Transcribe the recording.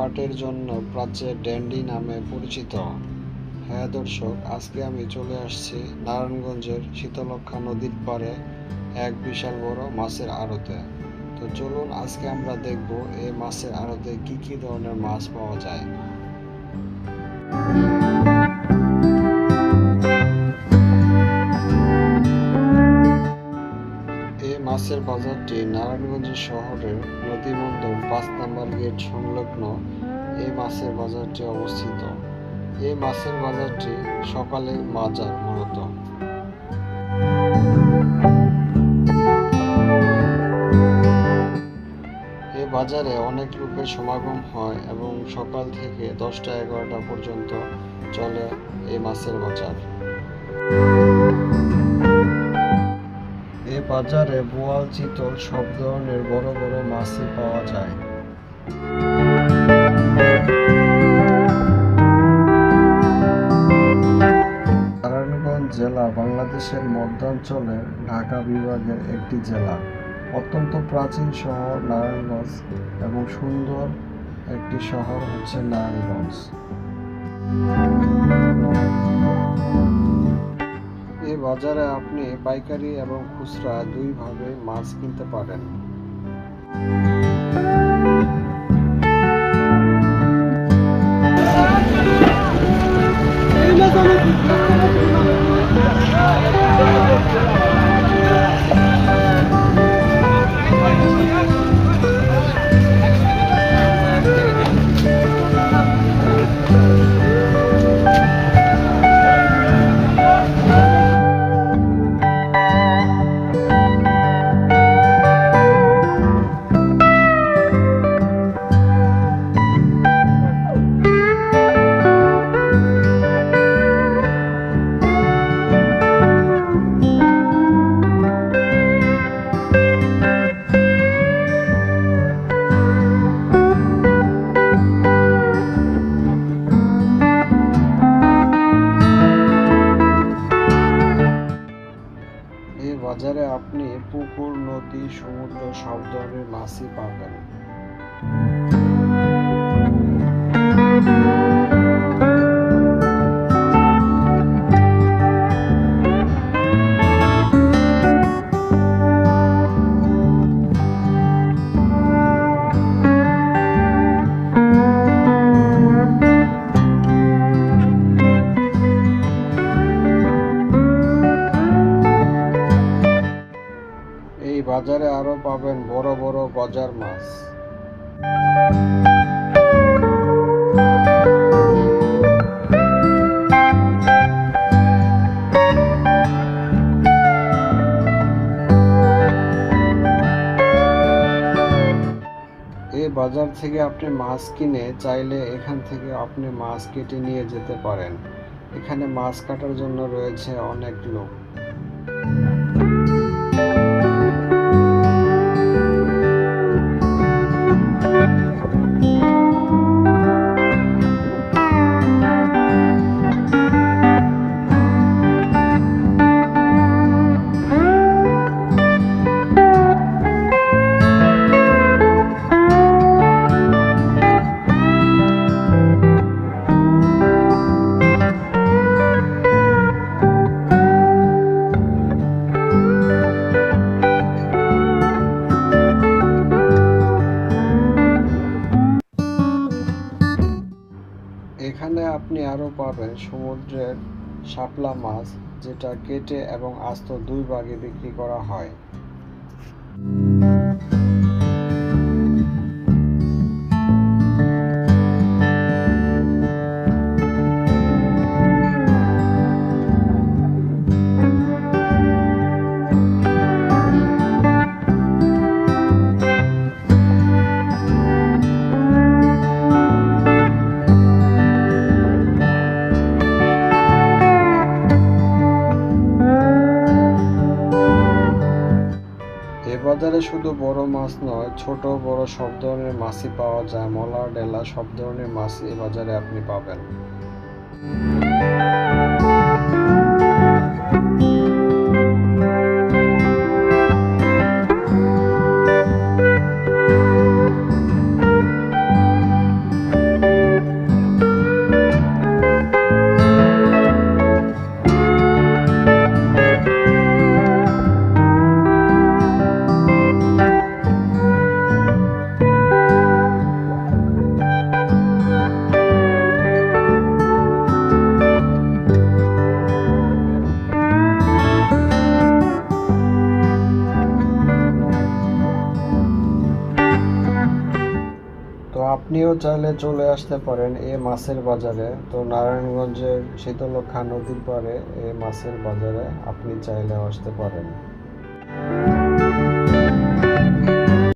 কাটের জন্য প্রাচ্যের ড্যান্ডি নামে পরিচিত। হ্যাঁ দর্শক, আজকে আমি চলে আসছি নারায়ণগঞ্জের শীতলক্ষ্যা নদীর পাড়ে এক বিশাল বড় মাছের আড়তে। তো চলুন আজকে আমরা দেখব এই মাছের আড়তে কি কি ধরনের মাছ পাওয়া যায়। এই মাছের বাজারটি নারায়ণগঞ্জ শহরের নদীবন্দর ৫ নম্বর গেট সংলগ্ন এই মাছের বাজারটি অবস্থিত। এই মাছের বাজারটি সকালের বাজার মূলত। এই বাজারে অনেক লোকের সমাগম হয় এবং সকাল থেকে ১০টা-১১টা পর্যন্ত চলে এই মাছের বাজার। এই বাজারে বোয়াল, চিতল সব ধরনের বড় বড় মাছই পাওয়া যায়। নারায়ণগঞ্জ জেলা বাংলাদেশের মধ্যাঞ্চলের ঢাকা বিভাগের একটি জেলা। অত্যন্ত প্রাচীন শহর নারায়ণগঞ্জ এবং সুন্দর একটি শহর হচ্ছে নারায়ণগঞ্জ। এই বাজারে আপনি পাইকারি এবং খুচরা দুইভাবে মাছ কিনতে পারেন। এই বাজারে আপনি পুকুর, নদী, সমুদ্র সব ধরনের মাছই পাবেন। এই বাজারে আরো পাবেন বড় বড় গজার মাছ। এই বাজার থেকে আপনি মাছ কিনে চাইলে এখান থেকে আপনি মাছ কেটে নিয়ে যেতে পারেন। এখানে মাছ কাটার জন্য রয়েছে অনেক লোক। এখানে আপনি আরো পাবেন সমুদ্রের শাপলা মাছ, যেটা কেটে এবং আস্ত দুই ভাগে বিক্রি করা হয়। বাজারে শুধু বড় মাছ নয়, ছোট বড় সব ধরনের মাছই পাওয়া যায়। মলা, ডেলা সব ধরনের মাছ এই বাজারে আপনি পাবেন। তো আপনিও চাইলে চলে আসতে পারেন এই মাছের বাজারে। তো নারায়ণগঞ্জের শীতলক্ষ্যা নদীর পাড়ে এই মাছের বাজারে আপনি চাইলে আসতে পারেন।